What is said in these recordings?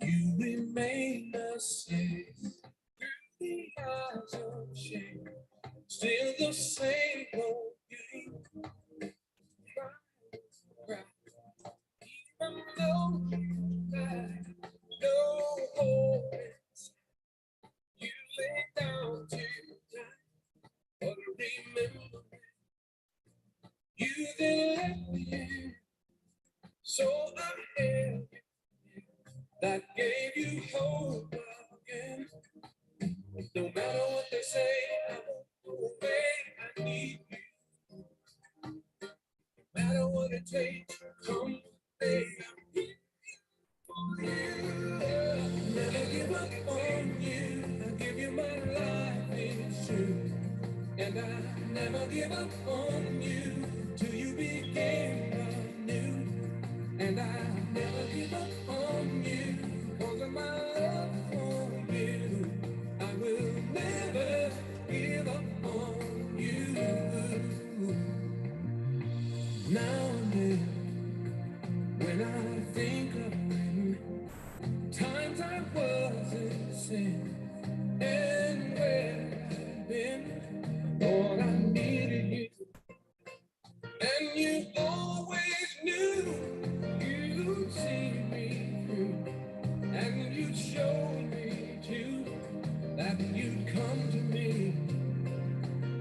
You remain the same through the eyes of shame. Still the same old game. Right. Even though you had no hope, you lay down to die. But remember, you then let me in. So I held you. That gave you hope again. No matter what they say, I won't go away. I need you. No matter what it takes, come stay. I'm here for you. Never give up on you. I give you my life, it's true. And I never give up on you till you begin anew. And I never give up on you because of my love for you. I will never give up on you. Now and then, when I think of when times I wasn't sin and where I've been, Lord, I needed you, and you always knew you'd see me through, and you'd show me too that you'd come to me,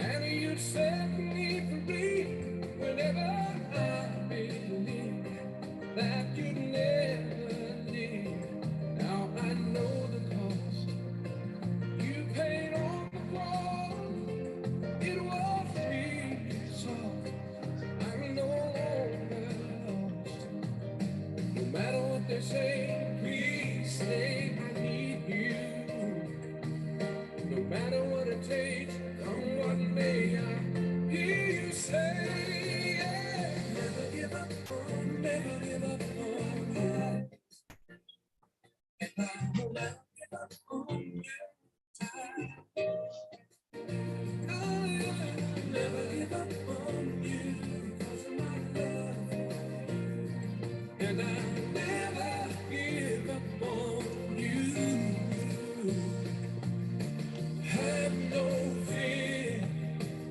and you'd set me free whenever I believe that you'd never leave. Now I know the cost you paid on the cross. It was free, so I'm no longer lost. No matter what they say, please stay. I need you. No matter what it takes, come what may, I hear you say, yeah. Never give up on, never give up on you. And I will never give up on you. I'll never give up on you because of my love for you. And I'll never give up on you. Have no fear,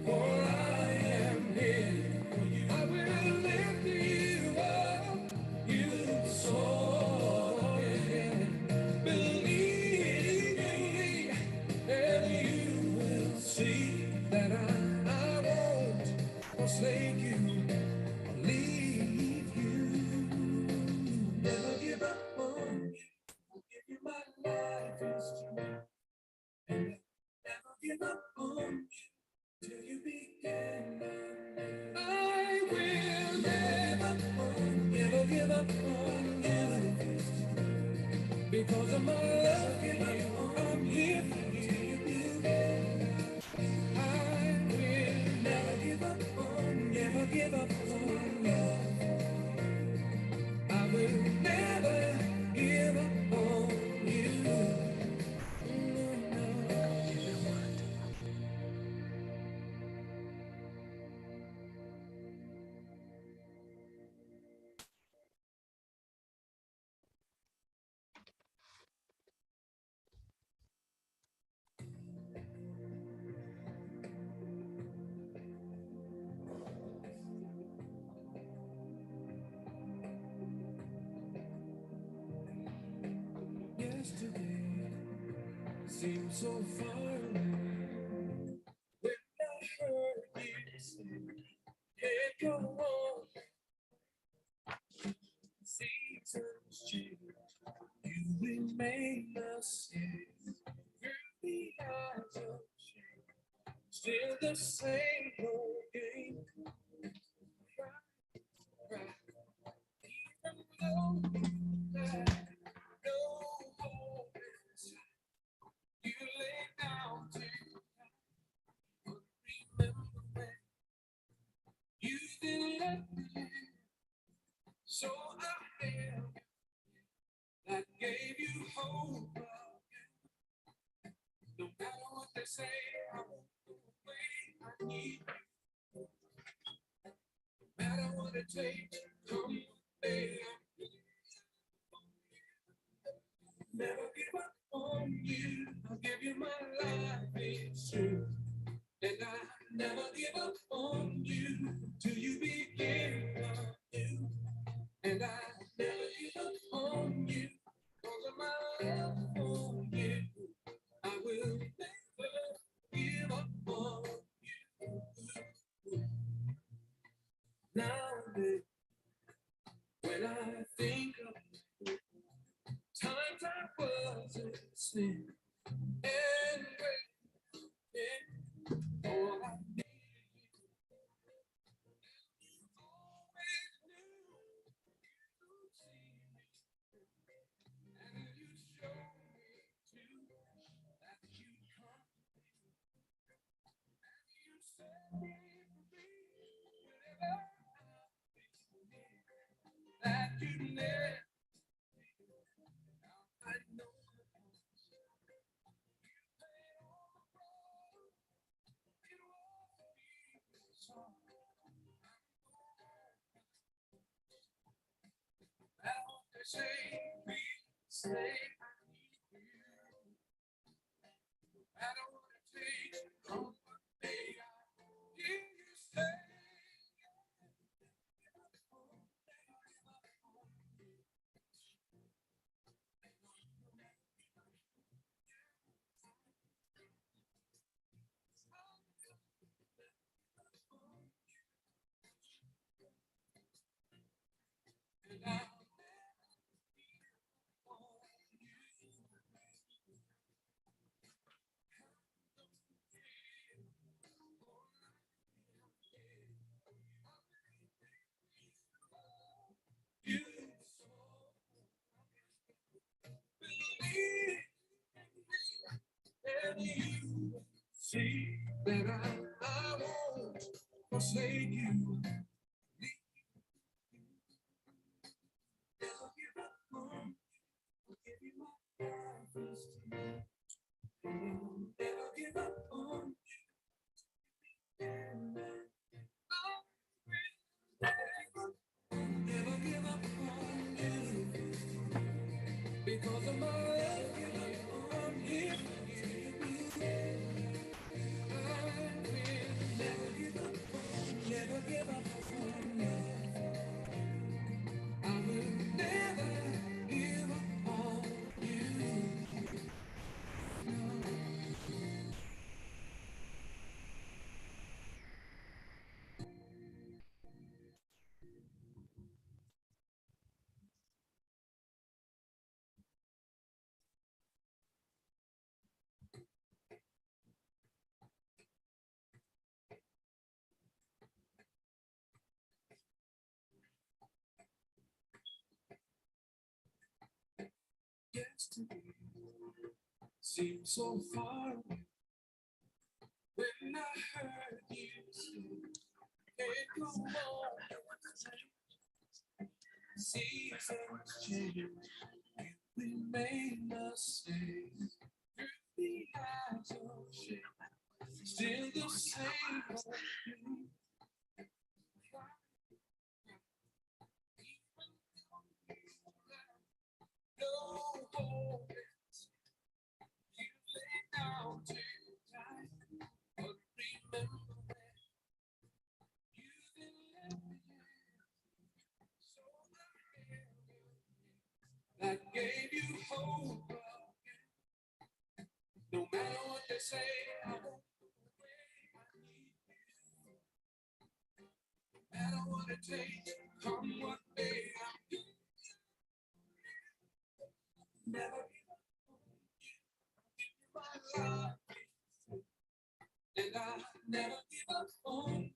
for I am here for you. I will lift you up, you soar again. Believe me, and you will see that I won't forsake you or leave you. Never give up on you. I'll give you my life, it's true. And never give up on you till you begin. I will never give up on you because of my love for you. I'm here for you. I will never give up on, never give up on you. I will never give up on you. Yesterday seemed so far away when I heard you say, can't go on. Seasons change, you remain the same. Through the eyes of shame, still the same old game. Cry, cry, even though you had no hope inside. You lay down to remember when you didn't let me in. So I held that gave you hope again. No matter what they say, I won't go away. I need you. No matter what it takes, come with me. never give up on you. I'll give you my life, it's true. And I never give up on you till you begin anew. And I never give up on you because of my love for you. I will never give up on you. Now and then, when I think of times I wasn't listening and waiting, all I need always knew you'd see me and you'd show me too that you'd come and you'd set me free whenever that you'd never. I know say we say I need you. I don't want to take on one day I hear you say. And I you believe and you see that I won't forsake you. Never give up on you. Give you my life. Never give up on you. Never give up on you because of my love. I'm here for you. I will never give up on you. Never give up on you. I will never give up on you. Yesterday seemed so far away when I heard you say, "Can't go on." Seasons change, you remain the same. Through the eyes of shame, still the same old you. No hope, you lay down to die, but remember when you didn't let me in. So that gave you hope again. No matter what they say, I won't go away. I need you. No matter what it takes, come what may, I never give my life. And I never give up on you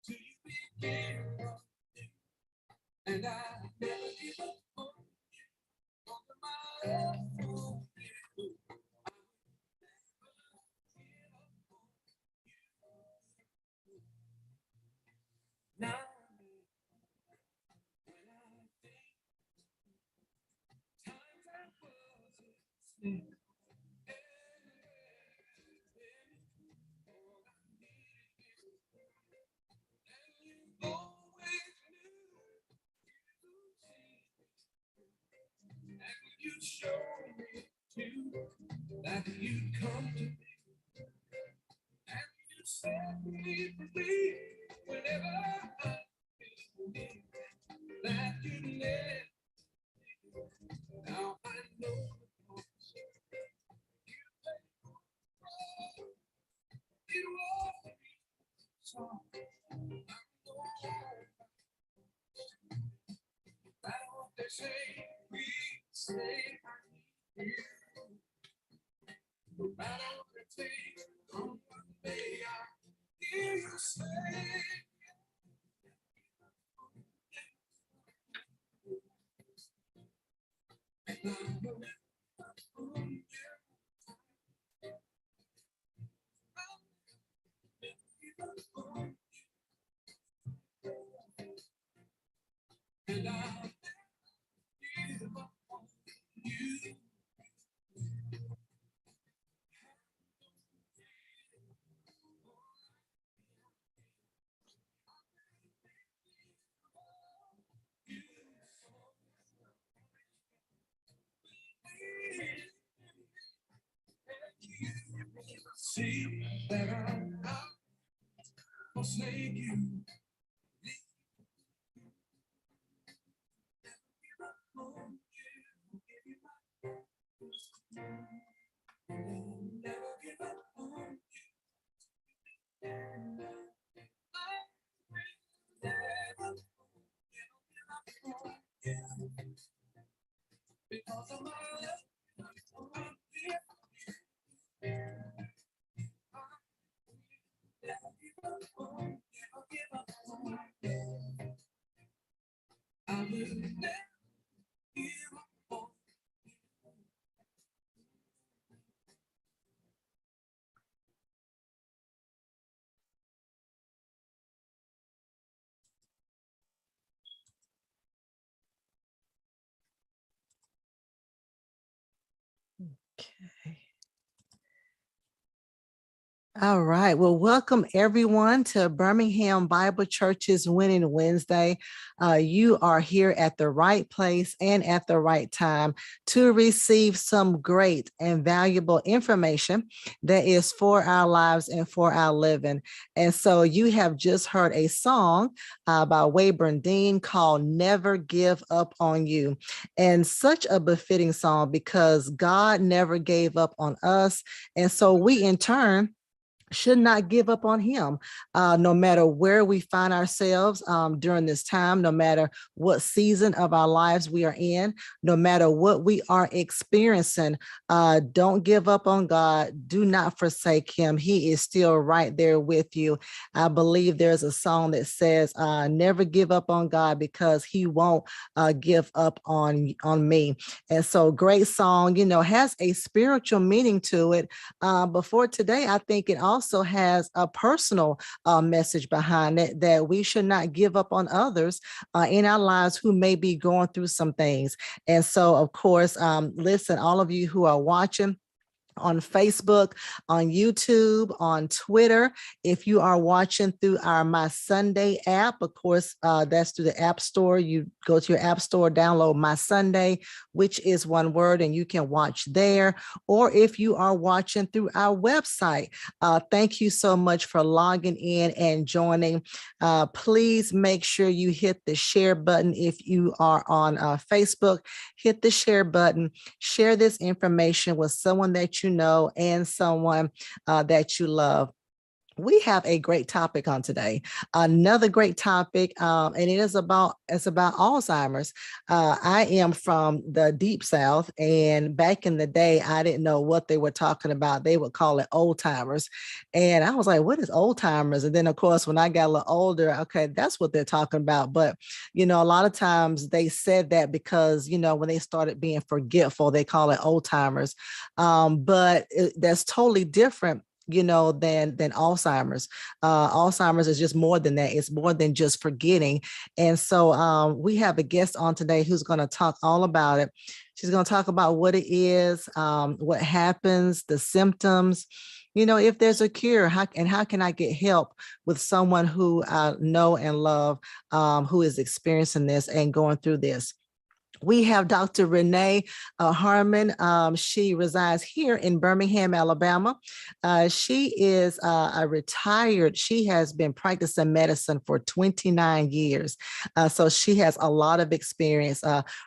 till you begin. And I never give up on my love for you. Now, when I think times I wasn't listening, you always knew and you showed me. Whenever I that you let now I know it was so. I what they say, we say I need you. No matter what it takes, on one day I hear you say, and I know from you, and I give up on you. See that I'm not forsake you. Never give up on you because of my love. I'm here. Never give up on you. Never give up on you. I will never give up on Okay. All right. Well, welcome everyone to Birmingham Bible Church's Winning Wednesday. You are here at the right place and at the right time to receive some great and valuable information that is for our lives and for our living. And so you have just heard a song by Wayburn Dean called Never Give Up on You. And such a befitting song because God never gave up on us. And so we in turn should not give up on him, no matter where we find ourselves during this time, no matter what season of our lives we are in, no matter what we are experiencing. Don't give up on God. Do not forsake him. He is still right there with you. I believe there's a song that says, never give up on God because he won't give up on me. And so great song, has a spiritual meaning to it. Before today, I think it also has a personal message behind it that we should not give up on others in our lives who may be going through some things. And so, of course, listen, all of you who are watching on Facebook, on YouTube, on Twitter. If you are watching through our My Sunday app, of course, that's through the App Store. You go to your App Store, download My Sunday, which is one word, and you can watch there. Or if you are watching through our website, thank you so much for logging in and joining. Please make sure you hit the share button. If you are on Facebook, hit the share button, share this information with someone that you know and someone that you love. We have a great topic on today. Another great topic, and it's about Alzheimer's. I am from the deep South, and back in the day, I didn't know what they were talking about. They would call it old timers, and I was like, "What is old timers?" And then, of course, when I got a little older, okay, that's what they're talking about. But a lot of times they said that because when they started being forgetful, they call it old timers. But that's totally different than Alzheimer's. Alzheimer's is just more than that. It's more than just forgetting. And so we have a guest on today who's going to talk all about it. She's going to talk about what it is, what happens, the symptoms, if there's a cure, how can I get help with someone who I know and love, who is experiencing this and going through this. we have Dr. Renee Harmon. She resides here in Birmingham, Alabama. She is a retired, she has been practicing medicine for 29 years. So she has a lot of experience.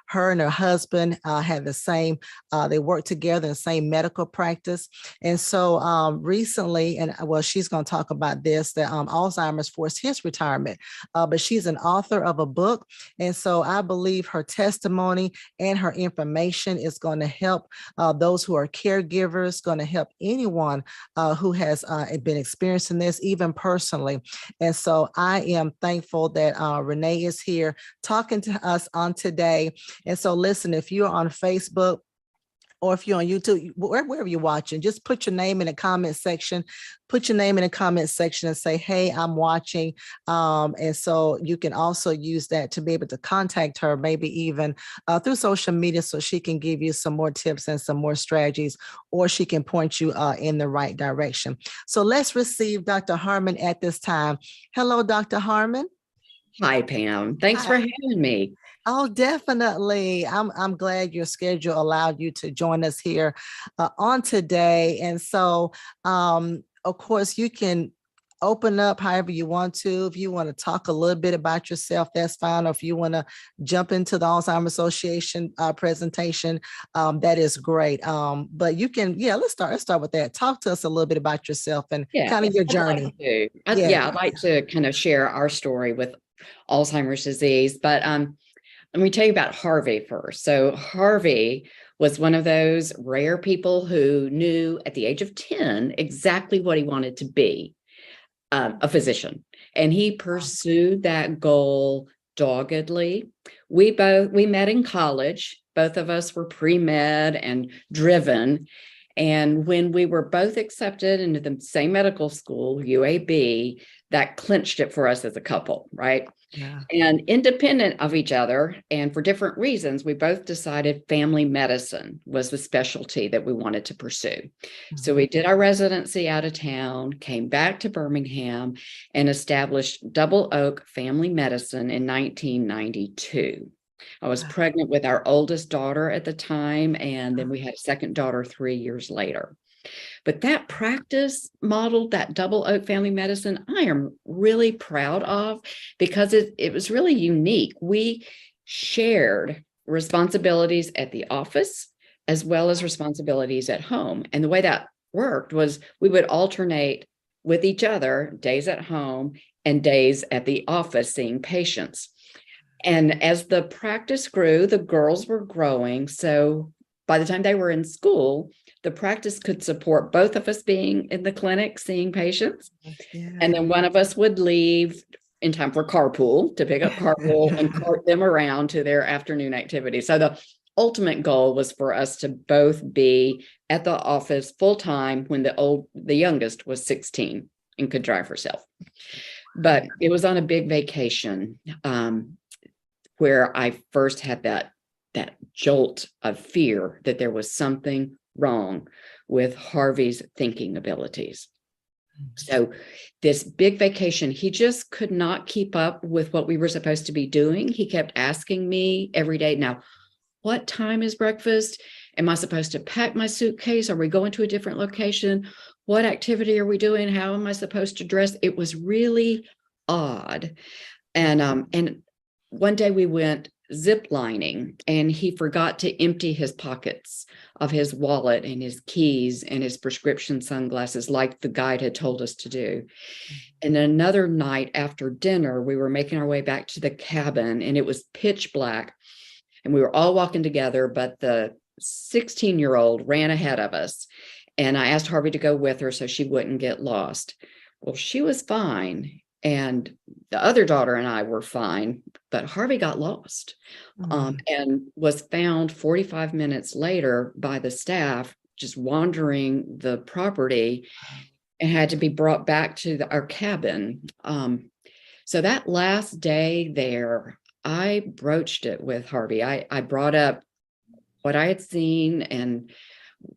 Her and her husband had the same, they worked together in the same medical practice. And so recently, and well, she's going to talk about this, that Alzheimer's forced his retirement, but she's an author of a book. And so I believe her testimony and her information is going to help those who are caregivers, going to help anyone who has been experiencing this, even personally. And so I am thankful that Renee is here talking to us on today. And so listen, if you're on Facebook, or if you're on YouTube, wherever you're watching, just put your name in the comment section. Put your name in the comment section and say, hey, I'm watching. And so you can also use that to be able to contact her, maybe even through social media, so she can give you some more tips and some more strategies, or she can point you in the right direction. So let's receive Dr. Harmon at this time. Hello, Dr. Harmon. Hi, Pam. Thanks for having me. Oh, definitely. I'm glad your schedule allowed you to join us here on today. And so, of course, you can open up however you want to. If you want to talk a little bit about yourself, that's fine. Or if you want to jump into the Alzheimer's Association presentation, that is great. But you can, let's start with that. Talk to us a little bit about yourself and kind of your journey. I'd like to kind of share our story with Alzheimer's disease, but let me tell you about Harvey first. So Harvey was one of those rare people who knew at the age of 10 exactly what he wanted to be, a physician. And he pursued that goal doggedly. We met in college. Both of us were pre-med and driven. And when we were both accepted into the same medical school, UAB, that clinched it for us as a couple, right? Yeah. And independent of each other, and for different reasons, we both decided family medicine was the specialty that we wanted to pursue. Mm-hmm. So we did our residency out of town, came back to Birmingham, and established Double Oak Family Medicine in 1992. I was pregnant with our oldest daughter at the time, and then we had a second daughter 3 years later. But that practice modeled, that Double Oak Family Medicine, I am really proud of, because it was really unique. We shared responsibilities at the office as well as responsibilities at home. And the way that worked was we would alternate with each other, days at home and days at the office seeing patients. And as the practice grew, the girls were growing. So by the time they were in school, the practice could support both of us being in the clinic seeing patients. Yeah. And then one of us would leave in time for carpool to pick up carpool and cart them around to their afternoon activities. So the ultimate goal was for us to both be at the office full time when the youngest was 16 and could drive herself. But it was on a big vacation where I first had that jolt of fear that there was something wrong with Harvey's thinking abilities. So this big vacation, he just could not keep up with what we were supposed to be doing. He kept asking me every day, now, what time is breakfast? Am I supposed to pack my suitcase? Are we going to a different location? What activity are we doing? How am I supposed to dress? It was really odd. And one day we went zip lining, and he forgot to empty his pockets of his wallet and his keys and his prescription sunglasses like the guide had told us to do. And another night after dinner, we were making our way back to the cabin, and it was pitch black, and we were all walking together, but the 16-year-old ran ahead of us, and I asked Harvey to go with her so she wouldn't get lost. Well, she was fine, and the other daughter and I were fine, but Harvey got lost and was found 45 minutes later by the staff just wandering the property, and had to be brought back to our cabin. So that last day there, I broached it with Harvey. I brought up what I had seen and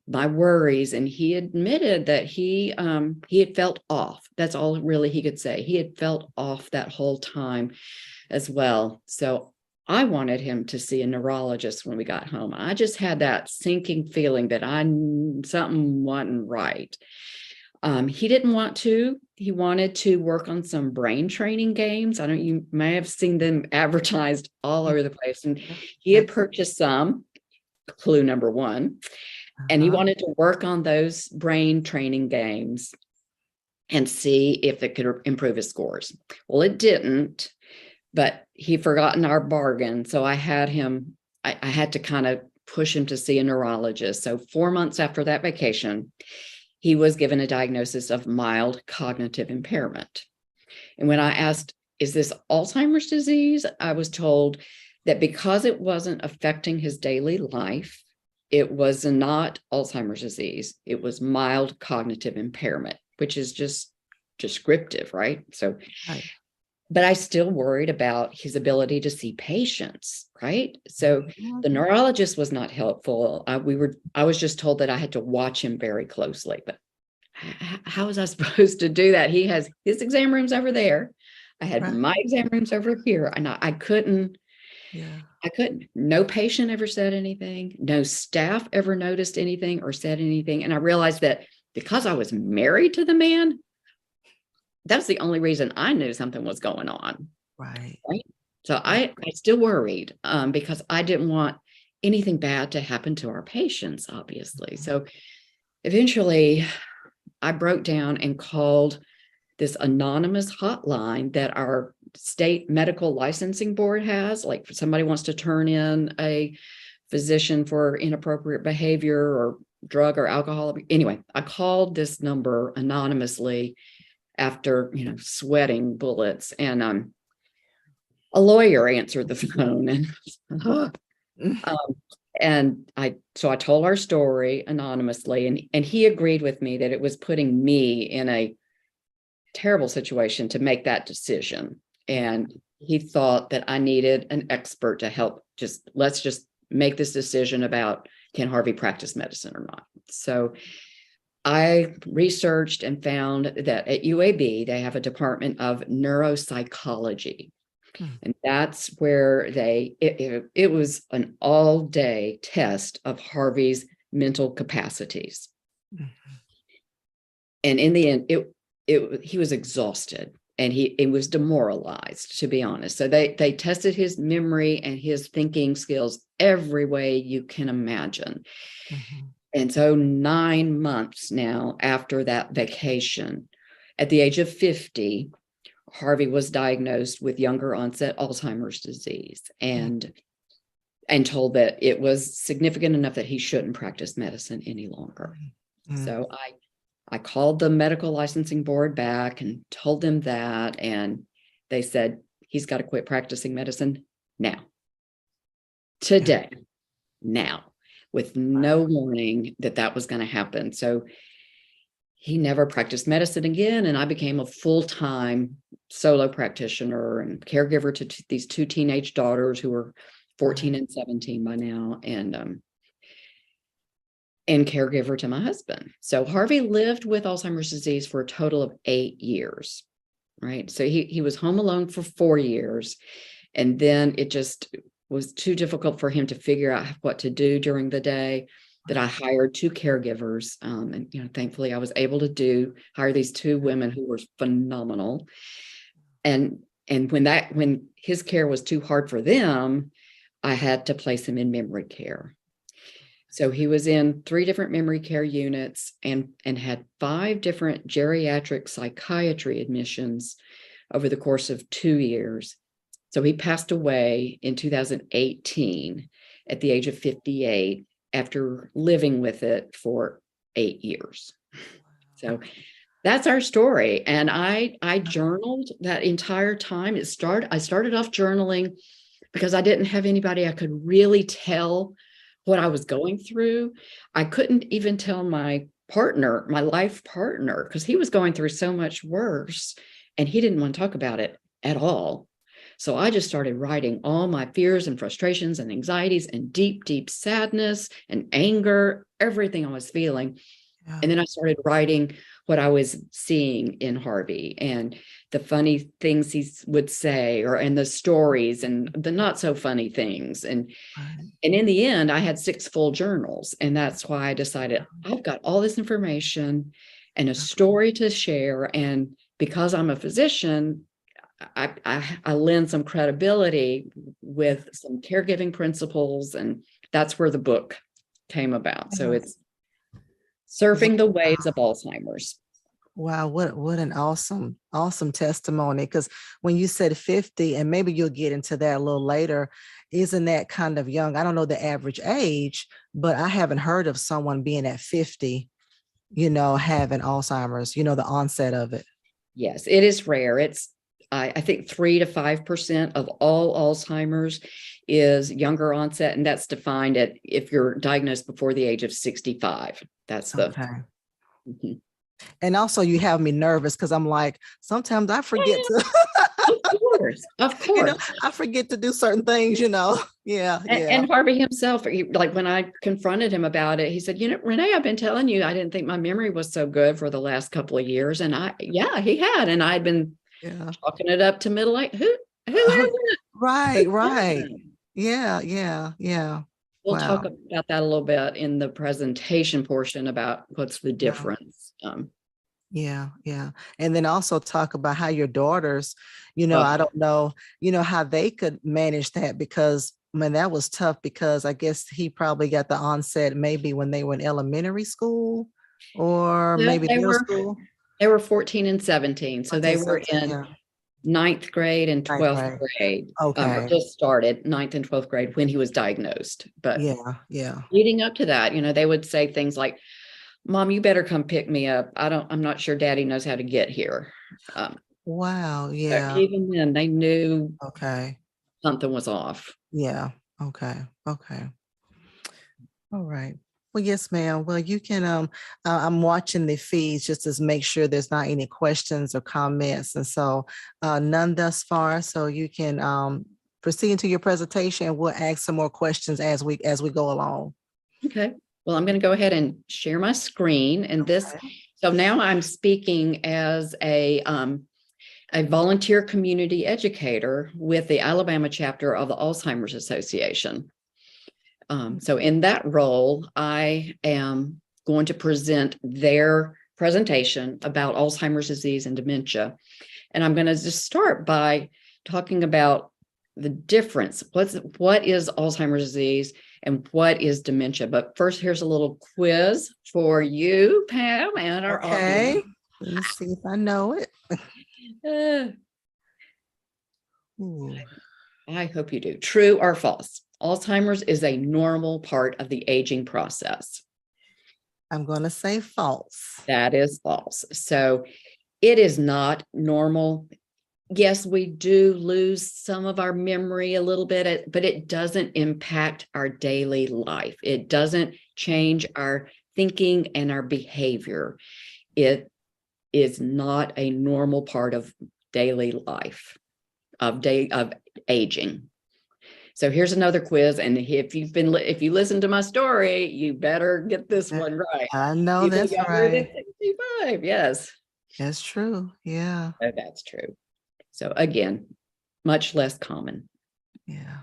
my worries, and he admitted that he had felt off. That's all really he could say. He had felt off that whole time as well. So I wanted him to see a neurologist when we got home. I just had that sinking feeling that something wasn't right. He didn't want to. He wanted to work on some brain training games. You may have seen them advertised all over the place. And he had purchased some, clue number one, and he wanted to work on those brain training games and see if it could improve his scores. Well, it didn't, but he'd forgotten our bargain. So I had to kind of push him to see a neurologist. So 4 months after that vacation, he was given a diagnosis of mild cognitive impairment. And when I asked, is this Alzheimer's disease? I was told that because it wasn't affecting his daily life, it was not Alzheimer's disease. It was mild cognitive impairment, which is just descriptive, right? So, Right. But I still worried about his ability to see patients, right? So the neurologist was not helpful. I was just told that I had to watch him very closely, but how was I supposed to do that? He has his exam rooms over there. I had my exam rooms over here, and I couldn't. Yeah. I couldn't. No patient ever said anything. No staff ever noticed anything or said anything. And I realized that because I was married to the man, that's the only reason I knew something was going on. Right. So I still worried because I didn't want anything bad to happen to our patients, obviously. So eventually I broke down and called this anonymous hotline that our state medical licensing board has. Like if somebody wants to turn in a physician for inappropriate behavior or drug or alcohol. Anyway, I called this number anonymously after, sweating bullets, and a lawyer answered the phone, and I told our story anonymously, and he agreed with me that it was putting me in a terrible situation to make that decision. And he thought that I needed an expert to help. Let's just make this decision about, can Harvey practice medicine or not? So I researched and found that at UAB, they have a department of neuropsychology. And that's where it was an all-day test of Harvey's mental capacities. And in the end, he was exhausted and he was demoralized, to be honest. So they tested his memory and his thinking skills every way you can imagine. And so 9 months now after that vacation, at the age of 50, Harvey was diagnosed with younger onset Alzheimer's disease and told that it was significant enough that he shouldn't practice medicine any longer. So I called the medical licensing board back and told them that, and they said, he's got to quit practicing medicine now, today, now, with no warning that was going to happen. So he never practiced medicine again, and I became a full-time solo practitioner and caregiver to these two teenage daughters who were 14 and 17 by now, and caregiver to my husband. So Harvey lived with Alzheimer's disease for a total of 8 years, right? So he was home alone for 4 years, and then it just was too difficult for him to figure out what to do during the day, that I hired 2 caregivers. And, thankfully I was able to hire these 2 women who were phenomenal. And when his care was too hard for them, I had to place him in memory care. So he was in 3 different memory care units and had 5 different geriatric psychiatry admissions over the course of 2 years. So he passed away in 2018 at the age of 58 after living with it for 8 years. So that's our story. And I journaled that entire time. I started off journaling because I didn't have anybody I could really tell what I was going through. I couldn't even tell my partner, my life partner, because he was going through so much worse and he didn't want to talk about it at all. So I just started writing all my fears and frustrations and anxieties and deep, deep sadness and anger, everything I was feeling. Yeah. And then I started writing what I was seeing in Harvey and the funny things he would say, and the stories and the not so funny things. And Right. in the end, I had 6 full journals. And that's why I decided I've got all this information and a story to share. And because I'm a physician, I lend some credibility with some caregiving principles. And that's where the book came about. So Yeah. it's Surfing the Waves of Alzheimer's. Wow, what an awesome testimony. Because when you said 50, and maybe you'll get into that a little later, isn't that kind of young? I don't know the average age, but I haven't heard of someone being at 50, having Alzheimer's, the onset of it. Yes, it is rare. It's I think 3 to 5% of all Alzheimer's is younger onset, and that's defined at if you're diagnosed before the age of 65. That's the Okay. Mhm. And also you have me nervous because I'm like, sometimes I forget to, Of course, of course. I forget to do certain things, Yeah, yeah. And Harvey himself, like when I confronted him about it, he said, Renee, I've been telling you, I didn't think my memory was so good for the last couple of years. And he had, and I'd been Yeah. chalking it up to middle age. Who hasn't? Right. Yeah. We'll talk Wow. about that a little bit in the presentation portion about what's the difference. Yeah. And then also talk about how your daughters, Oh, I don't know, how they could manage that because that was tough because I guess he probably got the onset maybe when they were in elementary school or yeah, maybe middle school. they were 14 and 17. So they 14, were 17, in yeah. ninth grade and Ninth 12th grade. grade. Okay. Just started ninth and 12th grade when he was diagnosed. But Yeah. leading up to that, they would say things like, Mom, you better come pick me up. I'm not sure Daddy knows how to get here. Wow. So Yeah. even then they knew Okay. something was off. Yeah. Okay. All right. Well, yes, ma'am. Well, you can, I'm watching the feeds just to make sure there's not any questions or comments. And so none thus far. So you can proceed into your presentation and we'll ask some more questions as we go along. Okay. Well, I'm going to go ahead and share my screen and this. Okay. So now I'm speaking as a volunteer community educator with the Alabama chapter of the Alzheimer's Association. So in that role, I am going to present their presentation about Alzheimer's disease and dementia. And I'm going to just start by talking about the difference. What is Alzheimer's disease and what is dementia? But first, here's a little quiz for you, Pam, and our audience. Let me see if I know it. Uh, I hope you do. True or false? Alzheimer's is a normal part of the aging process. I'm going to say false. That is false. So it is not normal. Yes, we do lose some of our memory a little bit, but it doesn't impact our daily life. It doesn't change our thinking and our behavior. It is not a normal part of daily life, of aging. So here's another quiz. And if you listen to my story, you better get this one right. I know Even that's younger than right. 65. Yes. That's true. Yeah. So that's true. So again, much less common. Yeah.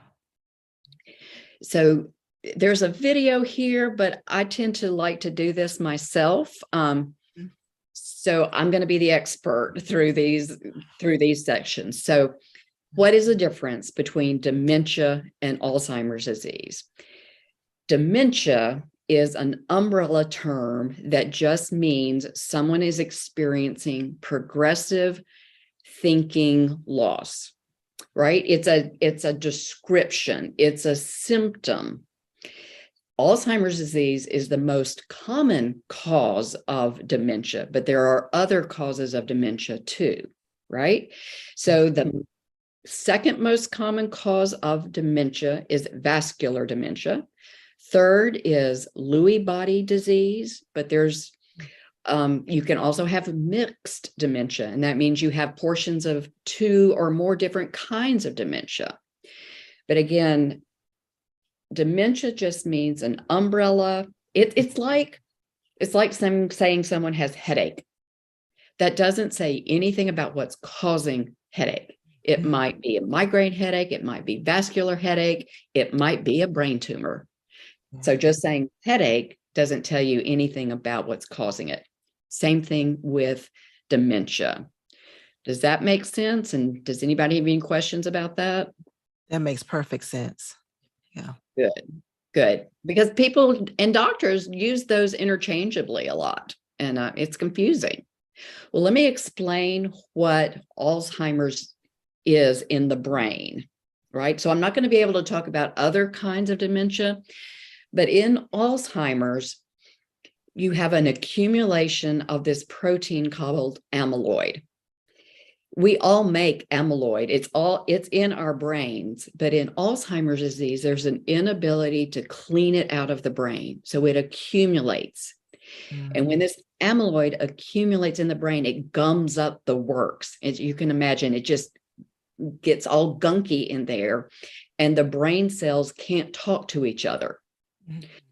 So there's a video here, but I tend to like to do this myself. So I'm going to be the expert through these sections. So what is the difference between dementia and Alzheimer's disease? Dementia is an umbrella term that just means someone is experiencing progressive thinking loss, right? It's a description, it's a symptom. Alzheimer's disease is the most common cause of dementia, but there are other causes of dementia too, right? So the second most common cause of dementia is vascular dementia. Third is Lewy body disease, but there's you can also have mixed dementia, and that means you have portions of 2 or more different kinds of dementia. But again, dementia just means an umbrella. It's like It's like saying someone has headache. That doesn't say anything about what's causing headache. It might be a migraine headache. It might be vascular headache. It might be a brain tumor. So just saying headache doesn't tell you anything about what's causing it. Same thing with dementia. Does that make sense? And does anybody have any questions about that? That makes perfect sense. Yeah. Good. Because people and doctors use those interchangeably a lot, and it's confusing. Well, let me explain what Alzheimer's is in the brain, right? So I'm not going to be able to talk about other kinds of dementia, but in Alzheimer's, you have an accumulation of this protein called amyloid. We all make amyloid. It's in our brains, but in Alzheimer's disease, there's an inability to clean it out of the brain. So it accumulates. And when this amyloid accumulates in the brain, it gums up the works. As you can imagine, it just gets all gunky in there, and the brain cells can't talk to each other,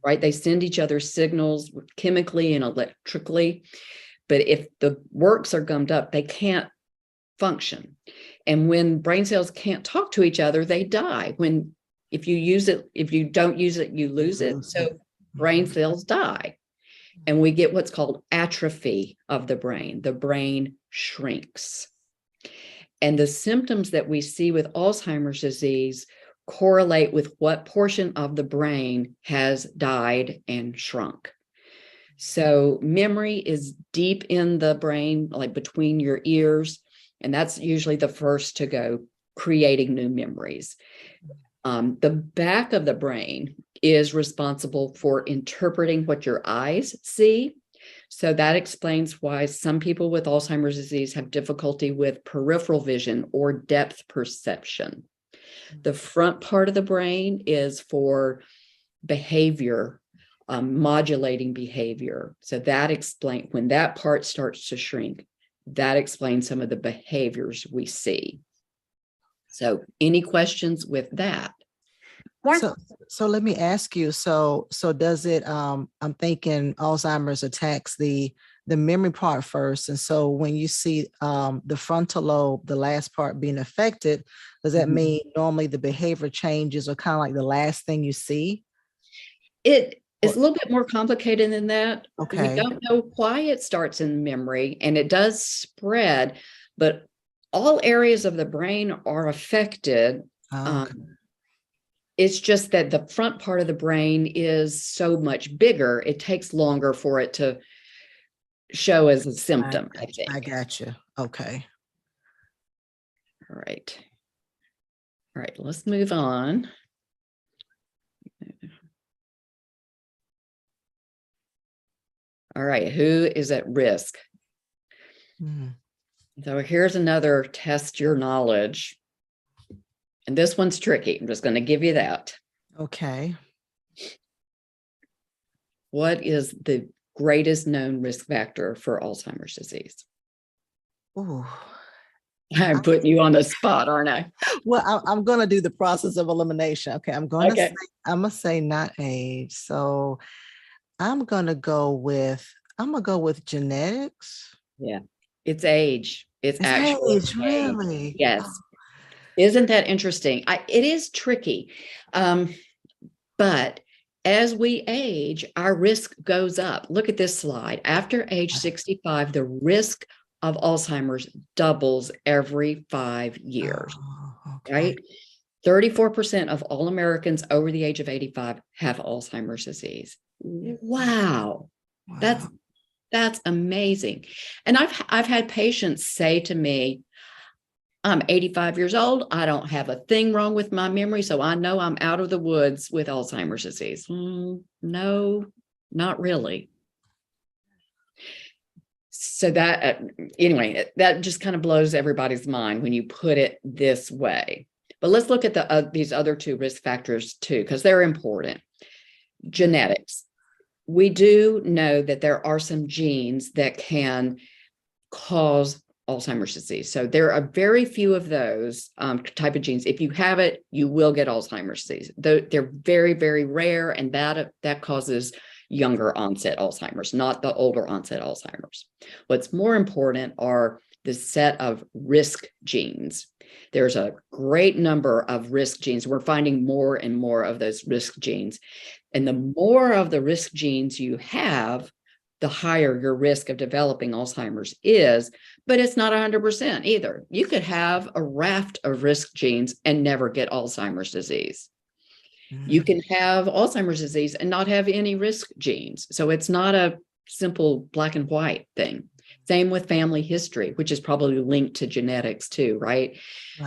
right? They send each other signals chemically and electrically, but if the works are gummed up, they can't function. And when brain cells can't talk to each other, they die. If you don't use it, you lose it. So brain cells die. And we get what's called atrophy of the brain. The brain shrinks. And the symptoms that we see with Alzheimer's disease correlate with what portion of the brain has died and shrunk. So memory is deep in the brain, like between your ears, and that's usually the first to go, creating new memories. The back of the brain is responsible for interpreting what your eyes see. So that explains why some people with Alzheimer's disease have difficulty with peripheral vision or depth perception. The front part of the brain is for behavior, modulating behavior. So that explains, when that part starts to shrink, that explains some of the behaviors we see. So any questions with that? So let me ask you, so does it, I'm thinking Alzheimer's attacks the memory part first. And so when you see the frontal lobe, the last part being affected, does that mean normally the behavior changes are kind of like the last thing you see? It's a little bit more complicated than that. Okay. We don't know why it starts in memory, and it does spread, but all areas of the brain are affected. Okay. It's just that the front part of the brain is so much bigger. It takes longer for it to show as a symptom, I think. I got you. Okay. All right, let's move on. All right, who is at risk? So here's another test your knowledge. And this one's tricky. I'm just going to give you that. Okay. What is the greatest known risk factor for Alzheimer's disease? Ooh. I'm putting you on the spot, aren't I? Well, I'm going to do the process of elimination. Okay. I'm going to say not age. So I'm going to go with genetics. Yeah. It's age. It's actually age, really? Yes. Isn't that interesting? It is tricky. But as we age, our risk goes up. Look at this slide. After age 65, the risk of Alzheimer's doubles every 5 years, right? 34% of all Americans over the age of 85 have Alzheimer's disease. Wow. That's amazing. And I've had patients say to me, I'm 85 years old. I don't have a thing wrong with my memory, so I know I'm out of the woods with Alzheimer's disease. No, not really. So that, anyway, that just kind of blows everybody's mind when you put it this way. But let's look at these other two risk factors too, because they're important. Genetics. We do know that there are some genes that can cause Alzheimer's disease. So there are very few of those type of genes. If you have it, you will get Alzheimer's disease. They're very, very rare, and that causes younger onset Alzheimer's, not the older onset Alzheimer's. What's more important are the set of risk genes. There's a great number of risk genes. We're finding more and more of those risk genes. And the more of the risk genes you have, the higher your risk of developing Alzheimer's is, but it's not 100% either. You could have a raft of risk genes and never get Alzheimer's disease. You can have Alzheimer's disease and not have any risk genes. So it's not a simple black and white thing. Same with family history, which is probably linked to genetics too, right?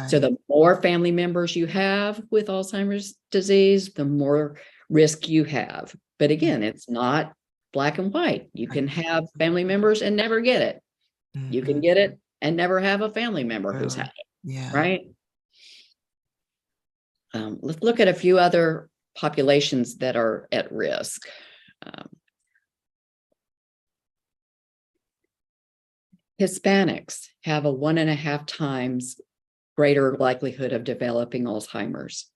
So the more family members you have with Alzheimer's disease, the more risk you have. But again, it's not black and white. You can have family members and never get it. You can get it and never have a family member who's had it, right? Let's look at a few other populations that are at risk. Hispanics have a 1.5 times greater likelihood of developing Alzheimer's.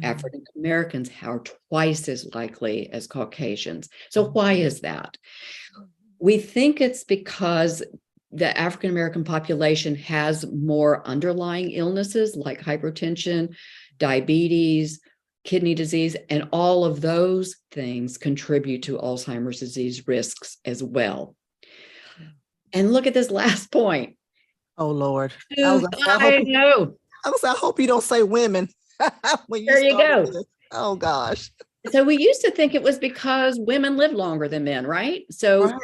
African Americans are twice as likely as Caucasians. So why is that? We think it's because the African American population has more underlying illnesses like hypertension, diabetes, kidney disease, and all of those things contribute to Alzheimer's disease risks as well. And look at this last point. Oh, Lord. I hope you don't say women. There you go. Oh, gosh. So we used to think it was because women live longer than men, right? So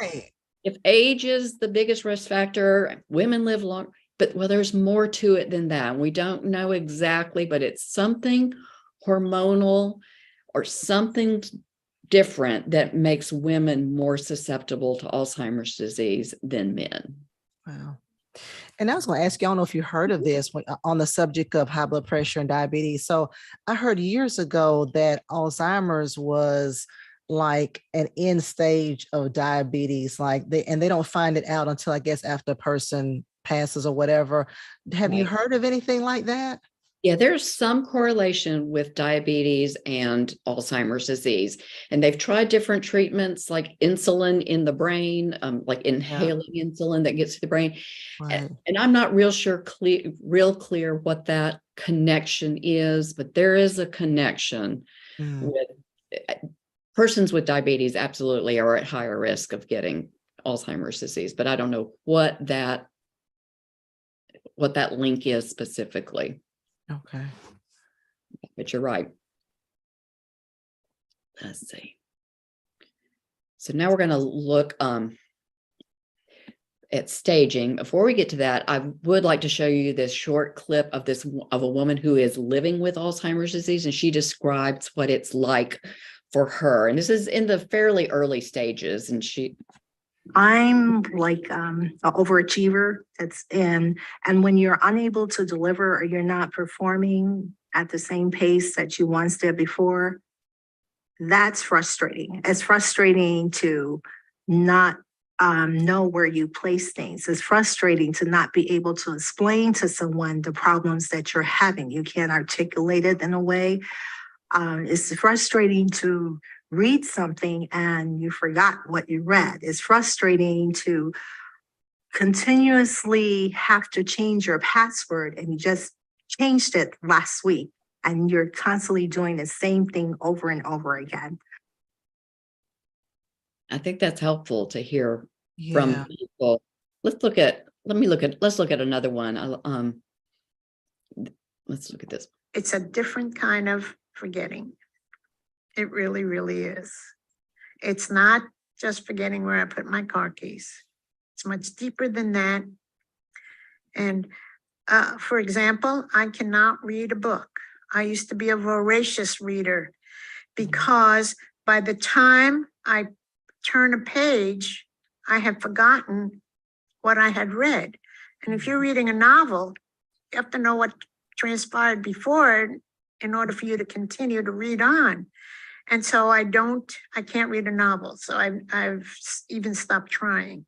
if age is the biggest risk factor, women live longer. But well, there's more to it than that. We don't know exactly, but it's something hormonal or something different that makes women more susceptible to Alzheimer's disease than men. Wow. And I was going to ask you, I don't know if you heard of this on the subject of high blood pressure and diabetes. So I heard years ago that Alzheimer's was like an end stage of diabetes, and they don't find it out until, I guess, after a person passes or whatever. Have you heard of anything like that? Yeah, there's some correlation with diabetes and Alzheimer's disease. And they've tried different treatments like insulin in the brain, like inhaling insulin that gets to the brain. And I'm not real clear what that connection is, but there is a connection with persons with diabetes absolutely are at higher risk of getting Alzheimer's disease, but I don't know what that link is specifically. Okay. But you're right. Let's see. So now we're going to look at staging. Before we get to that, I would like to show you this short clip of a woman who is living with Alzheimer's disease, and she describes what it's like for her. And this is in the fairly early stages, and I'm like an overachiever. And when you're unable to deliver or you're not performing at the same pace that you once did before, that's frustrating. It's frustrating to not know where you place things. It's frustrating to not be able to explain to someone the problems that you're having. You can't articulate it in a way. It's frustrating to read something and you forgot what you read. It's frustrating to continuously have to change your password, and you just changed it last week and you're constantly doing the same thing over and over again. I think that's helpful to hear from people. Let's look at another one. Let's look at this. It's a different kind of forgetting. It really, really is. It's not just forgetting where I put my car keys. It's much deeper than that. And for example, I cannot read a book. I used to be a voracious reader because by the time I turn a page, I have forgotten what I had read. And if you're reading a novel, you have to know what transpired before in order for you to continue to read on. And so I can't read a novel. So I've even stopped trying.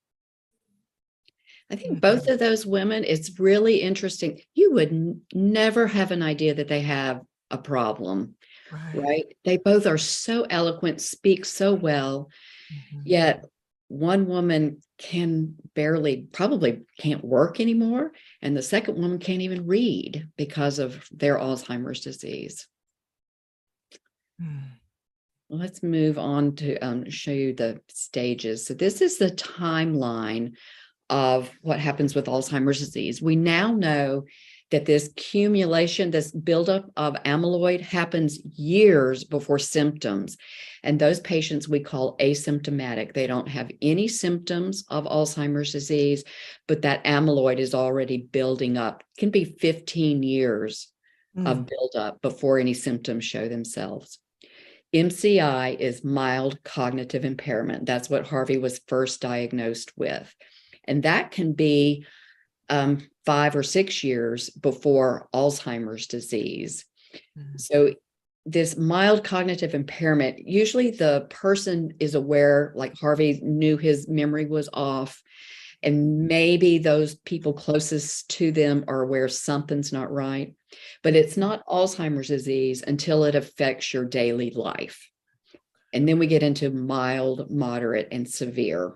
I think both of those women, it's really interesting. You would never have an idea that they have a problem, right? They both are so eloquent, speak so well. Yet one woman probably can't work anymore. And the second woman can't even read because of their Alzheimer's disease. Let's move on to show you the stages. So this is the timeline of what happens with Alzheimer's disease. We now know that this accumulation, this buildup of amyloid happens years before symptoms. And those patients we call asymptomatic. They don't have any symptoms of Alzheimer's disease, but that amyloid is already building up. It can be 15 years of buildup before any symptoms show themselves. MCI is mild cognitive impairment. That's what Harvey was first diagnosed with. And that can be 5 or 6 years before Alzheimer's disease. So this mild cognitive impairment, usually the person is aware, like Harvey knew his memory was off, and maybe those people closest to them are aware something's not right, but it's not Alzheimer's disease until it affects your daily life. And then we get into mild, moderate, and severe.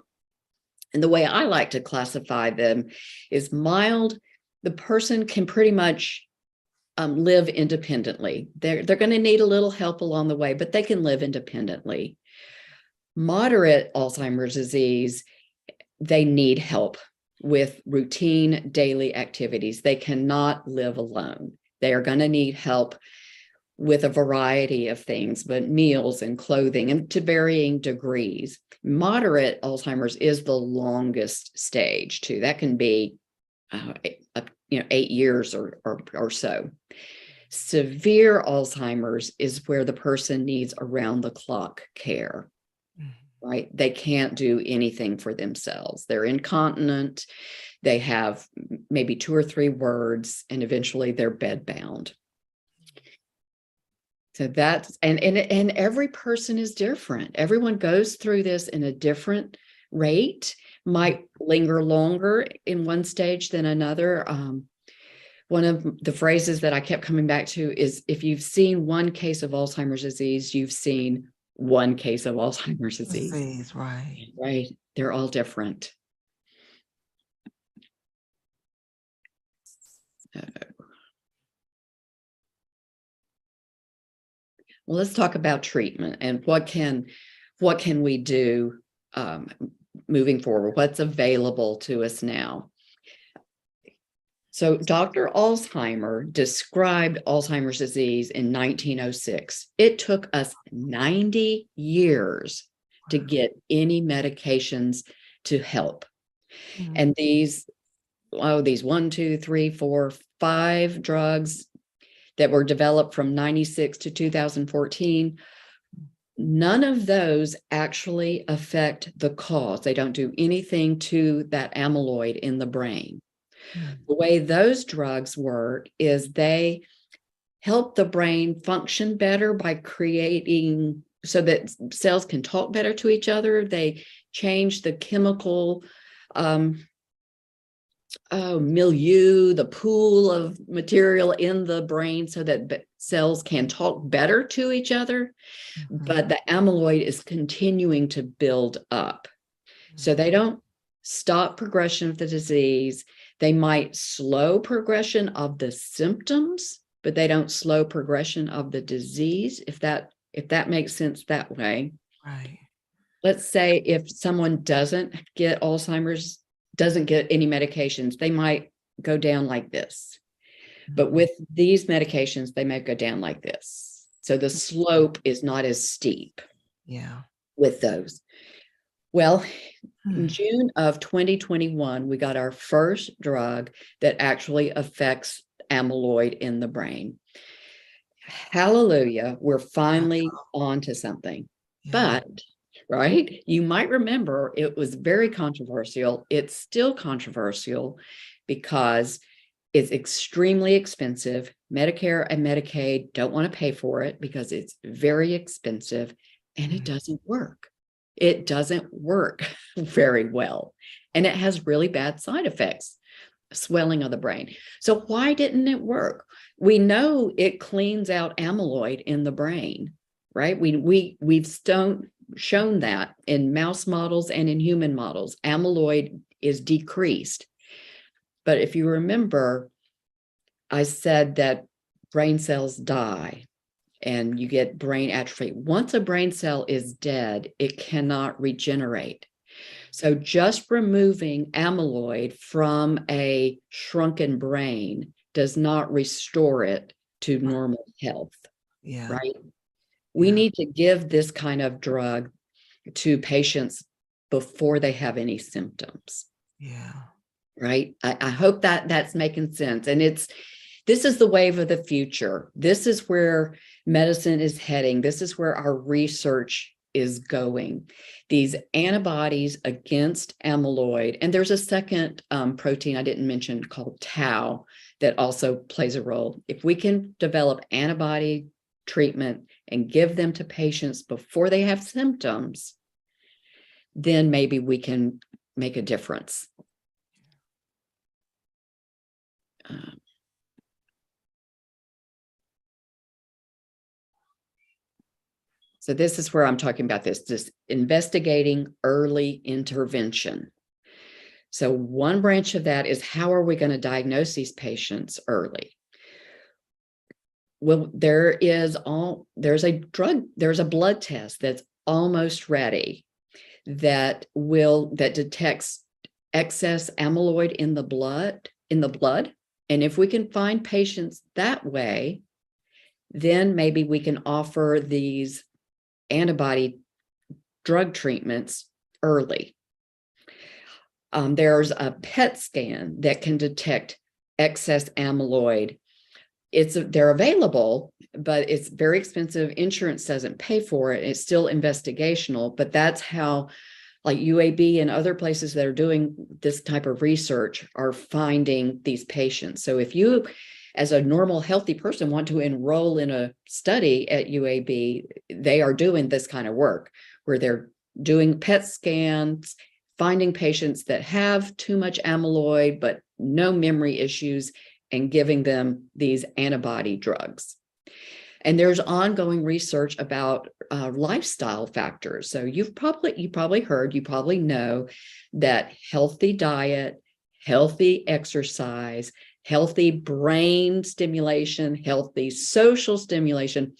And the way I like to classify them is mild. The person can pretty much live independently. They're going to need a little help along the way, but they can live independently. Moderate Alzheimer's disease, they need help with routine daily activities. They cannot live alone. They are going to need help with a variety of things, but meals and clothing, and to varying degrees. Moderate Alzheimer's is the longest stage too. That can be 8 years or so. Severe Alzheimer's is where the person needs around-the-clock care, right? They can't do anything for themselves. They're incontinent. They have maybe 2 or 3 words, and eventually they're bedbound. So that's, and every person is different. Everyone goes through this in a different rate, might linger longer in one stage than another. One of the phrases that I kept coming back to is, if you've seen one case of Alzheimer's disease, you've seen one case of Alzheimer's disease. Right. Right. They're all different. Well, let's talk about treatment and what can we do moving forward? What's available to us now? So Dr. Alzheimer described Alzheimer's disease in 1906. It took us 90 years to get any medications to help. And these 1, 2, 3, 4, 5 drugs that were developed from 96 to 2014, none of those actually affect the cause. They don't do anything to that amyloid in the brain. The way those drugs work is they help the brain function better by creating so that cells can talk better to each other. They change the chemical milieu, the pool of material in the brain so that cells can talk better to each other. But the amyloid is continuing to build up. So they don't stop progression of the disease. They might slow progression of the symptoms, but they don't slow progression of the disease, if that makes sense that way. Right. Let's say if someone doesn't get Alzheimer's, doesn't get any medications, they might go down like this. But with these medications, they may go down like this. So the slope is not as steep. Yeah. With those. Well, in June of 2021, we got our first drug that actually affects amyloid in the brain. Hallelujah, we're finally on to something. Yeah. But, right, you might remember it was very controversial. It's still controversial because it's extremely expensive. Medicare and Medicaid don't want to pay for it because it's very expensive, and it doesn't work. It doesn't work very well, and it has really bad side effects, swelling of the brain. So why didn't it work? We know it cleans out amyloid in the brain, right? We've shown that in mouse models and in human models, amyloid is decreased. But if you remember, I said that brain cells die and you get brain atrophy. Once a brain cell is dead, it cannot regenerate. So just removing amyloid from a shrunken brain does not restore it to normal health, Yeah. right? We Yeah. need to give this kind of drug to patients before they have any symptoms. Yeah. Right. I hope that that's making sense. And this is the wave of the future. This is where medicine is heading. This is where our research is going. These antibodies against amyloid, and there's a second protein I didn't mention called tau that also plays a role. If we can develop antibody treatment and give them to patients before they have symptoms, then maybe we can make a difference. So this is where I'm talking about this investigating early intervention. So one branch of that is, how are we going to diagnose these patients early? Well, there's a blood test that's almost ready that detects excess amyloid in the blood. And if we can find patients that way, then maybe we can offer these antibody drug treatments early. There's a PET scan that can detect excess amyloid. They're available, but it's very expensive. Insurance doesn't pay for it. It's still investigational, but that's how, like UAB and other places that are doing this type of research are finding these patients. So if you, as a normal, healthy person, want to enroll in a study at UAB, they are doing this kind of work where they're doing PET scans, finding patients that have too much amyloid, but no memory issues, and giving them these antibody drugs. And there's ongoing research about lifestyle factors. So you probably know that healthy diet, healthy exercise, healthy brain stimulation, healthy social stimulation,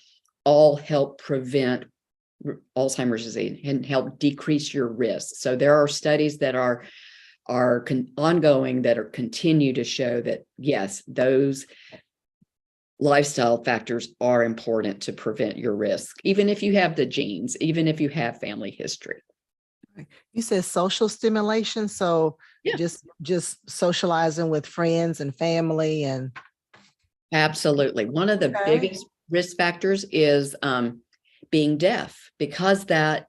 all help prevent Alzheimer's disease and help decrease your risk. So there are studies that are ongoing that continue to show that, yes, those lifestyle factors are important to prevent your risk, even if you have the genes, even if you have family history. You said social stimulation, so Yeah. just socializing with friends and family and. Absolutely. One of the biggest risk factors is being deaf, because that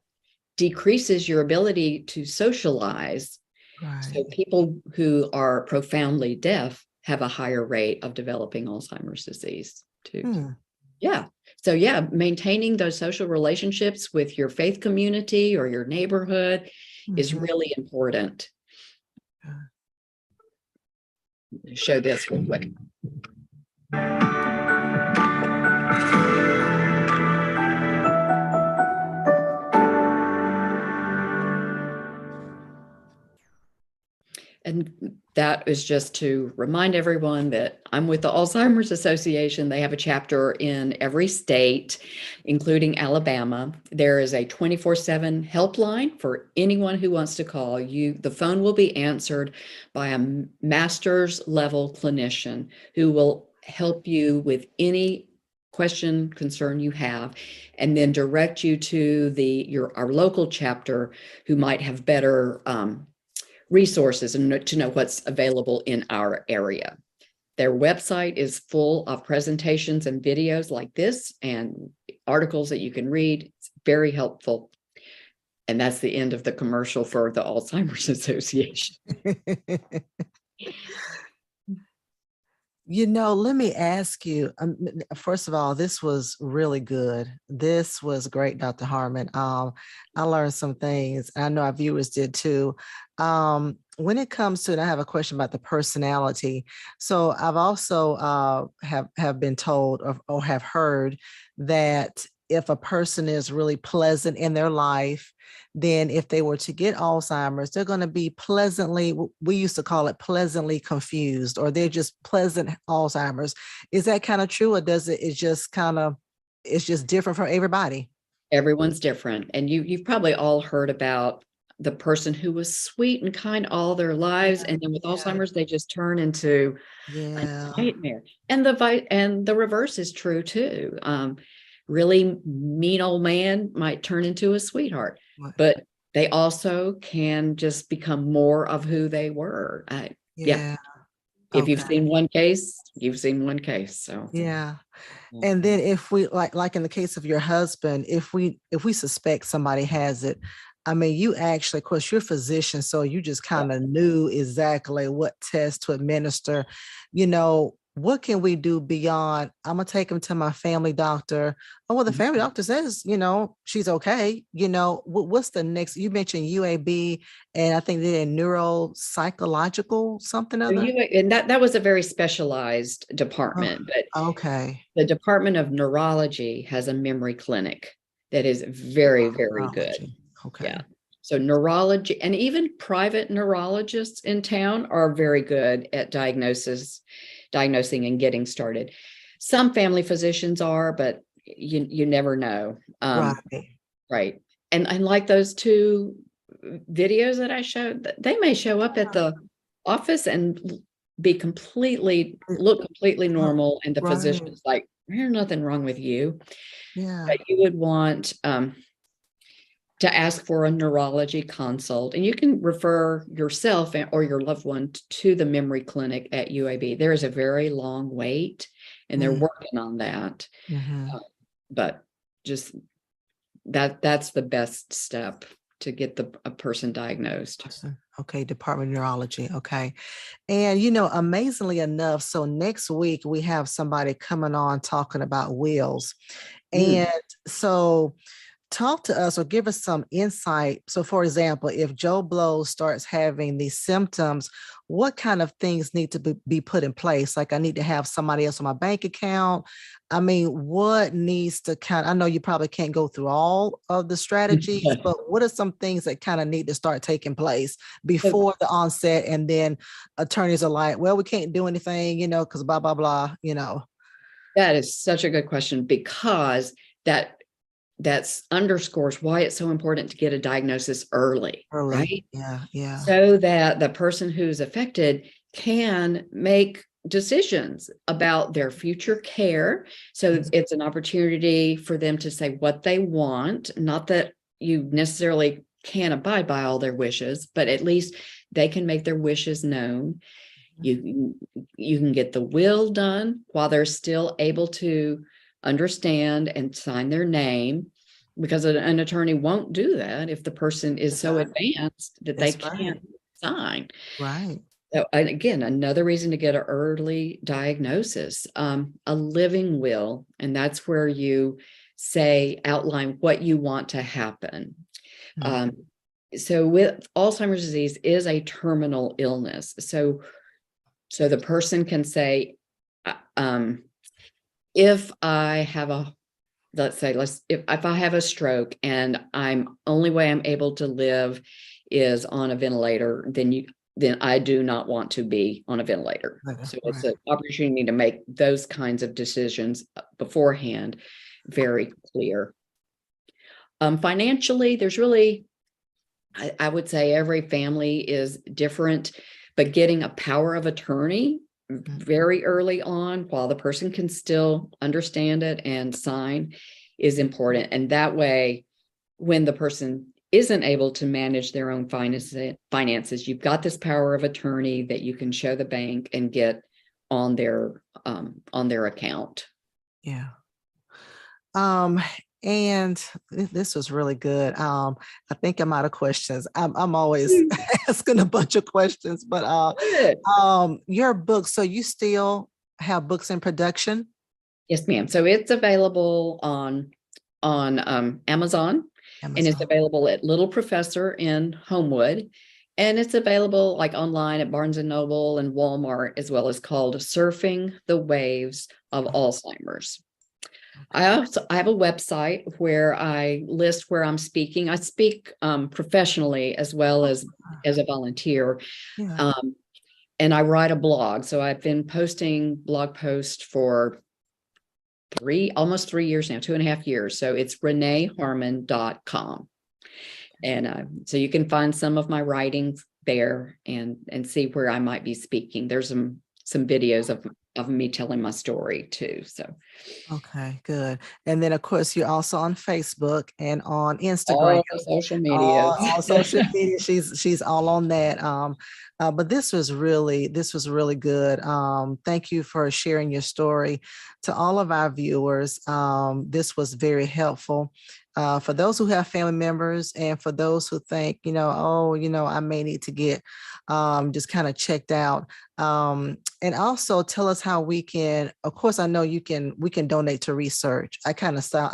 decreases your ability to socialize. Right. So people who are profoundly deaf have a higher rate of developing Alzheimer's disease too. Yeah. So yeah, maintaining those social relationships with your faith community or your neighborhood is really important. Show this real quick. And that is just to remind everyone that I'm with the Alzheimer's Association. They have a chapter in every state, including Alabama. There is a 24/7 helpline for anyone who wants to call you. The phone will be answered by a master's level clinician who will help you with any question, concern you have, and then direct you to our local chapter who might have better resources and to know what's available in our area. Their website is full of presentations and videos like this and articles that you can read. It's very helpful. And that's the end of the commercial for the Alzheimer's Association. Let me ask you, first of all, this was really good. This was great, Dr. Harmon. I learned some things. I know our viewers did too. When it comes to, and I have a question about the personality. So I've also have been told or have heard that if a person is really pleasant in their life, then if they were to get Alzheimer's, they're going to be pleasantly, we used to call it pleasantly confused, or they're just pleasant Alzheimer's. Is that kind of true, or it's just different for everybody? Everyone's different. And you've probably all heard about the person who was sweet and kind all their lives. And then with Alzheimer's, they just turn into a nightmare. And the reverse is true too. Really mean old man might turn into a sweetheart, but they also can just become more of who they were. Yeah. If you've seen one case, you've seen one case. So yeah. And then if we like in the case of your husband, if we suspect somebody has it, I mean, you actually, of course, you're a physician, so you just kind of knew exactly what test to administer. What can we do beyond, I'm gonna take him to my family doctor? Oh, well, the family doctor says, she's okay. What's the next? You mentioned UAB, and I think they're neuropsychological something other. And that was a very specialized department, but okay. The Department of Neurology has a memory clinic that is very, very good. Okay. Yeah. So neurology, and even private neurologists in town are very good at diagnosing and getting started. Some family physicians are, but you never know. Right. And like those two videos that I showed, they may show up at the office and look completely normal, and the physician is like, there's nothing wrong with you. Yeah. But you would want to ask for a neurology consult, and you can refer yourself or your loved one to the memory clinic at UAB. There is a very long wait, and they're working on that. But just that's the best step to get a person diagnosed. Okay, Department of Neurology. Okay. And, amazingly enough, so next week we have somebody coming on talking about wills. And so talk to us or give us some insight. So, for example, if Joe Blow starts having these symptoms, what kind of things need to be put in place? Like, I need to have somebody else on my bank account. I mean, what needs to I know you probably can't go through all of the strategies, but what are some things that kind of need to start taking place before the onset? And then attorneys are like, well, we can't do anything, because blah, blah, blah, That is such a good question, because that underscores why it's so important to get a diagnosis early, right? Yeah. So that the person who's affected can make decisions about their future care. So it's an opportunity for them to say what they want, not that you necessarily can't abide by all their wishes, but at least they can make their wishes known. You can get the will done while they're still able to understand and sign their name, because an attorney won't do that if the person is so advanced that they can't sign. Right. So, and again, another reason to get an early diagnosis, a living will, and that's where you outline what you want to happen. So with Alzheimer's disease is a terminal illness. So the person can say, if I have if I have a stroke and only way I'm able to live is on a ventilator, then I do not want to be on a ventilator. So it's an opportunity to make those kinds of decisions beforehand very clear. Financially, there's really, I would say every family is different, but getting a power of attorney very early on while the person can still understand it and sign is important. And that way, when the person isn't able to manage their own finances, you've got this power of attorney that you can show the bank and get on their account. Yeah. And this was really good. I think I'm out of questions. I'm always asking a bunch of questions, but your book, so you still have books in production? Yes, ma'am. So it's available on Amazon, and it's available at Little Professor in Homewood, and it's available like online at Barnes and Noble and Walmart, as well as called Surfing the Waves of Alzheimer's. I have a website where I list where I'm speaking. I speak professionally as well as a volunteer. Yeah. Um, and I write a blog. So I've been posting blog posts for almost 3 years now, 2.5 years. So it's reneeharmon.com. And so you can find some of my writings there and see where I might be speaking. There's some videos of me telling my story too. So Okay, good. And then of course you're also on Facebook and on Instagram. all the social media. All social media. She's all on that. But this was really good. Thank you for sharing your story to all of our viewers. This was very helpful. For those who have family members and for those who think, I may need to get just kind of checked out. And also tell us how we can, of course, I know we can donate to research. I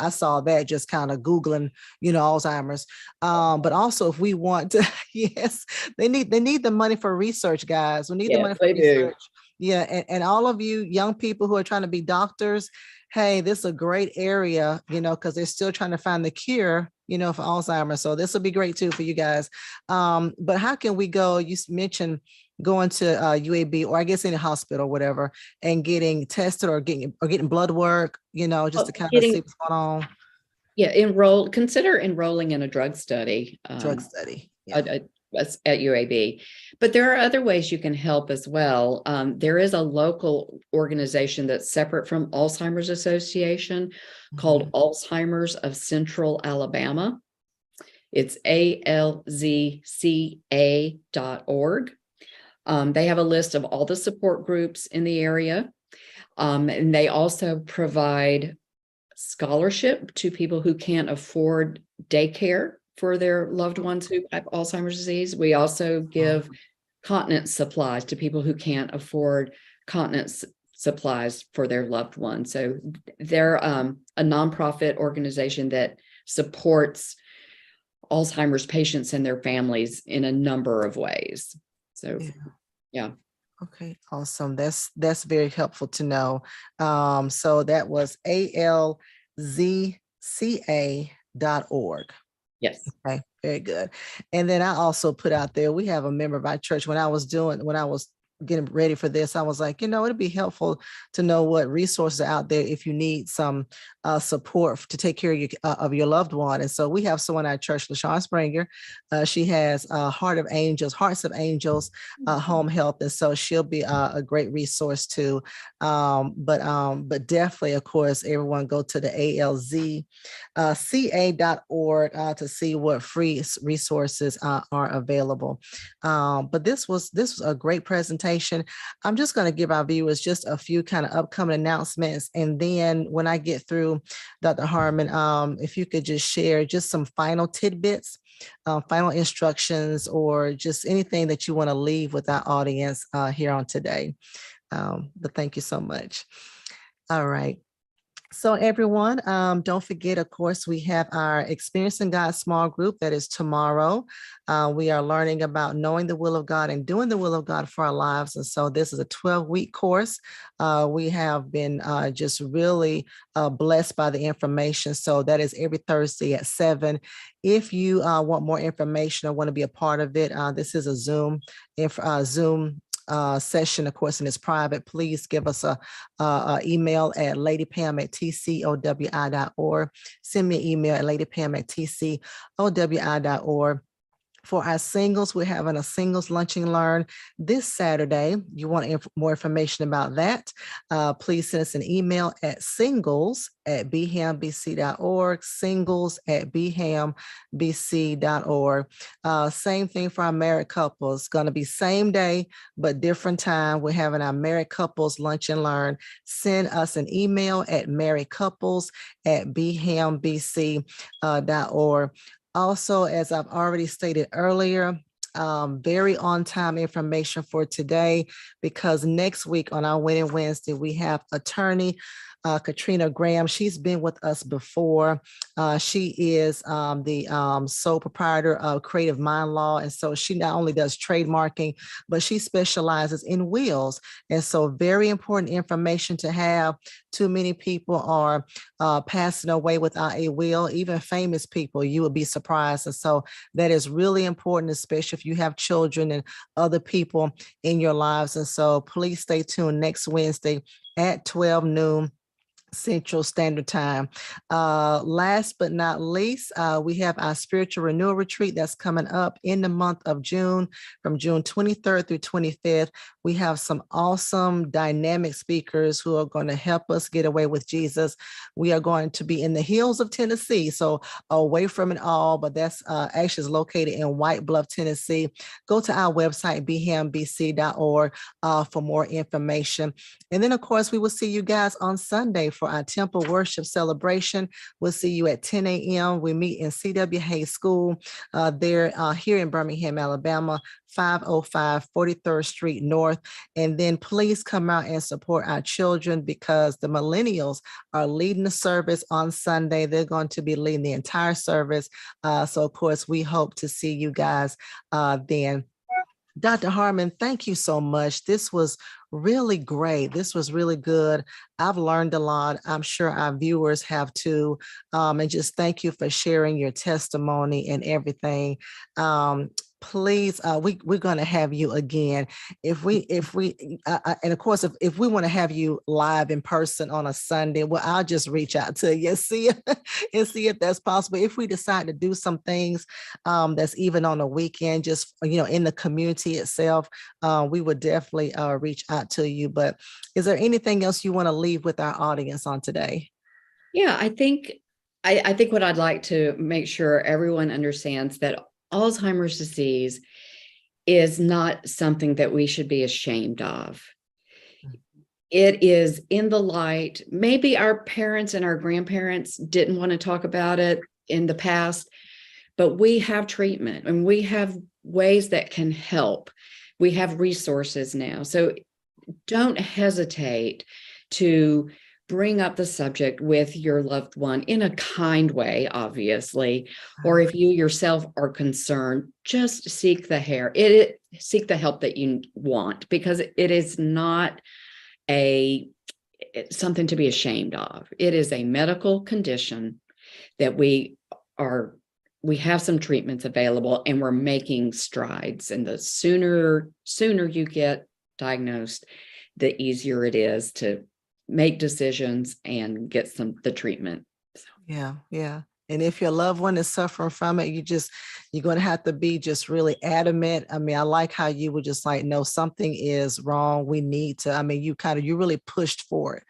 saw that just kind of Googling, Alzheimer's. But also if we want to, yes, they need the money for research, guys. We need the Yes, money for they do. research. Yeah. And all of you young people who are trying to be doctors, hey, this is a great area, because they're still trying to find the cure, for Alzheimer's. So this will be great too for you guys. But how can we go? You mentioned going to UAB or I guess any hospital or whatever and getting tested or getting blood work, just to kind of see what's going on. Yeah, consider enrolling in a drug study. Drug study. Yeah. At UAB. But there are other ways you can help as well. There is a local organization that's separate from Alzheimer's Association called Alzheimer's of Central Alabama. It's alzca.org. They have a list of all the support groups in the area. And they also provide scholarship to people who can't afford daycare for their loved ones who have Alzheimer's disease. We also give continence supplies to people who can't afford continence supplies for their loved ones. So they're a nonprofit organization that supports Alzheimer's patients and their families in a number of ways. So, yeah. Okay, awesome. That's very helpful to know. So that was alzca.org. Yes. Okay, very good. And then I also put out there, we have a member of our church. When I was getting ready for this, I was like, it'd be helpful to know what resources are out there if you need some support to take care of your loved one. And so we have someone at our church, LaShawn Springer. She has Hearts of Angels home health. And so she'll be a great resource too. But definitely, of course, everyone go to the alzca.org to see what free resources are available. But this was a great presentation. I'm just going to give our viewers just a few kind of upcoming announcements. And then when I get through, Dr. Harmon, if you could just share just some final tidbits, final instructions, or just anything that you want to leave with our audience here on today. But thank you so much. All right. So everyone, don't forget, of course, we have our Experiencing God small group that is tomorrow. We are learning about knowing the will of God and doing the will of God for our lives. And so this is a 12-week course. We have been just really blessed by the information. So that is every Thursday at 7. If you want more information or want to be a part of it, this is a Zoom session, of course, and it's private. Please give us a email at ladypam@tcowi.org. Send me an email at ladypam@tcowi.org. For our singles, we're having a singles lunch and learn this Saturday. You want more information about that, please send us an email at singles@bhambc.org, singles@bhambc.org. Same thing for our married couples. Going to be same day, but different time. We're having our married couples lunch and learn. Send us an email at marriedcouples@bhambc.org. Also, as I've already stated earlier, very on-time information for today, because next week on our Winning Wednesday, we have attorney Katrina Graham. She's been with us before. She is the sole proprietor of Creative Mind Law. And so she not only does trademarking, but she specializes in wills. And so very important information to have. Too many people are passing away without a will, even famous people, you would be surprised. And so that is really important, especially if you have children and other people in your lives. And so please stay tuned next Wednesday at 12 noon Central Standard Time. Last but not least, we have our spiritual renewal retreat that's coming up in the month of June, from June 23rd through 25th. We have some awesome dynamic speakers who are going to help us get away with Jesus. We are going to be in the hills of Tennessee, so away from it all, but that's actually is located in White Bluff, Tennessee. Go to our website, bhambc.org, for more information. And then, of course, we will see you guys on Sunday for our temple worship celebration. We'll see you at 10 a.m. We meet in C.W. Hayes School here in Birmingham, Alabama, 505 43rd Street North. And then please come out and support our children, because the millennials are leading the service on Sunday. They're going to be leading the entire service. So, of course, we hope to see you guys then. Dr. Harmon, thank you so much. This was really great. This was really good. I've learned a lot. I'm sure our viewers have too. And just thank you for sharing your testimony and everything. Please, we're going to have you again. And of course, if we want to have you live in person on a Sunday, well, I'll just reach out to you and see if that's possible. If we decide to do some things that's even on a weekend, just, in the community itself, we would definitely reach out to you. But is there anything else you want to leave with our audience on today? Yeah, I think what I'd like to make sure everyone understands that Alzheimer's disease is not something that we should be ashamed of. It is in the light. Maybe our parents and our grandparents didn't want to talk about it in the past, but we have treatment and we have ways that can help. We have resources now. So don't hesitate to bring up the subject with your loved one in a kind way, obviously, or if you yourself are concerned, just seek the help that you want, because it is not something to be ashamed of. It is a medical condition that we have some treatments available, and we're making strides. And the sooner you get diagnosed, the easier it is to make decisions and get the treatment. So. Yeah. And if your loved one is suffering from it, you're going to have to be just really adamant. I mean, I like how you were just like, no, something is wrong. We need to, you really pushed for it.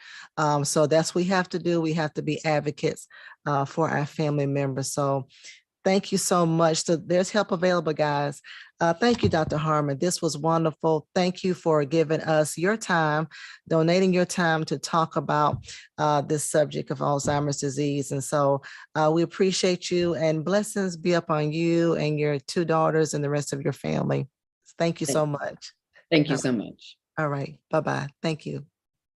So that's what we have to do. We have to be advocates for our family members. So thank you so much. So there's help available, guys. Thank you, Dr. Harmon. This was wonderful. Thank you for giving us your time, donating your time to talk about this subject of Alzheimer's disease. And so we appreciate you, and blessings be upon you and your 2 daughters and the rest of your family. Thank you so much. Thank you so much. All right. Bye-bye. Thank you.